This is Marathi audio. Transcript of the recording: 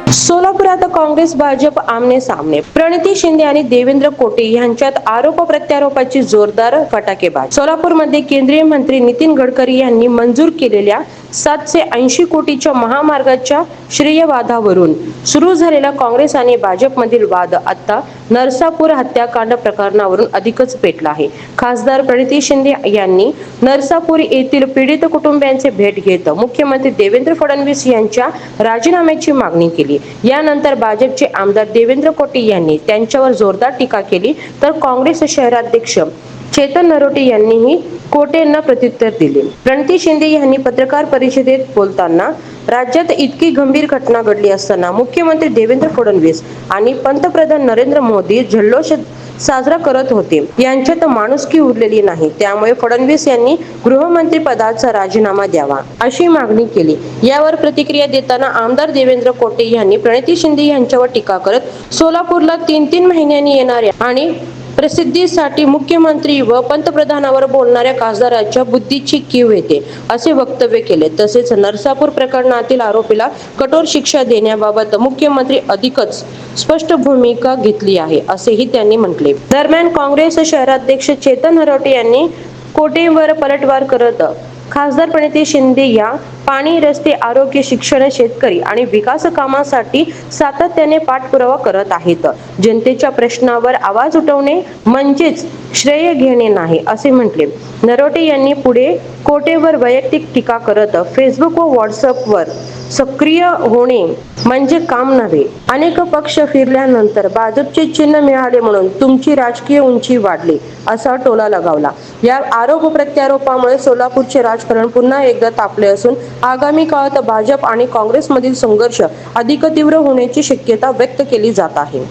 सोलापुरात काँग्रेस भाजप आमने सामने. प्रणिती शिंदे आणि देवेंद्र कोटे यांच्यात आरोप प्रत्यारोपाची जोरदार फटाकेबाजी. सोलापूरमध्ये केंद्रीय मंत्री नितीन गडकरी यांनी मंजूर केलेल्या 780 कोटीच्या महामार्गाच्या श्रेयवादावरून सुरू झालेला काँग्रेस आणि भाजपमधील वाद आता नरसापूर हत्याकांड प्रकरणावरून अधिकच पेटला आहे. खासदार प्रणिती शिंदे यांनी नरसापूर येथील पीडित कुटुंबियांची भेट घेत मुख्यमंत्री देवेंद्र फडणवीस यांच्या राजीनाम्याची मागणी केली. यानंतर भाजपचे आमदार देवेंद्र कोटे यांनी त्यांच्यावर जोरदार टीका केली, तर काँग्रेस शहराध्यक्ष चेतन नरोटे यांनीही कोटेंना प्रत्युत्तर दिले. प्रणिती शिंदे यांनी पत्रकार परिषदेत बोलताना राज्यात इतकी गंभीर घटना घडली असताना मुख्यमंत्री देवेंद्र फडणवीस आणि पंतप्रधान नरेंद्र मोदी जल्लोष साजरा करत होते. यांच्यात माणुसकी उरलेली नाही. त्यामुळे फडणवीस यांनी गृहमंत्री पदाचा राजीनामा द्यावा अशी मागणी केली. यावर प्रतिक्रिया देताना आमदार देवेंद्र कोटे यांनी प्रणिती शिंदे यांच्यावर टीका करत सोलापूरला 3-3 महिन्यांनी येणाऱ्या आणि प्रसिद्धीसाठी मुख्यमंत्री व पंतप्रधानावर बोलणाऱ्या खासदाराच्या बुद्धीची कीव येते असे वक्तव्य केले. तसेच नरसापूर प्रकरणातील आरोपीला कठोर शिक्षा देण्याबाबत मुख्यमंत्री अधिकच स्पष्ट भूमिका घेतली आहे असेही त्यांनी म्हटले. दरम्यान काँग्रेस शहराध्यक्ष चेतन नरोटे यांनी कोटेंवर पलटवार करत खासदार प्रणिती शिंदे या पाणी, रस्ते, आरोग्य, शिक्षण, शेतकरी आणि विकास कामांसाठी सातत्याने पाठपुरावा करत आहेत. जनतेच्या प्रश्नावर आवाज उठवणे म्हणजेच श्रेय घेणे नाही असे म्हटले. नरोटे यांनी पुढे कोटेवर वैयक्तिक टीका करत फेसबुक व व्हॉट्सअपवर सक्रिय होणे म्हणजे काम नव्हे. अनेक पक्ष फिरल्यानंतर भाजपचे चिन्ह मिळाले म्हणून तुमची राजकीय उंची वाढली असा टोला लगावला. या आरोप प्रत्यारोपामुळे सोलापूरचे राजकारण पुन्हा एकदा तापले असून आगामी काळात भाजप आणि काँग्रेसमधील संघर्ष अधिक तीव्र होण्याची शक्यता व्यक्त केली जात आहे.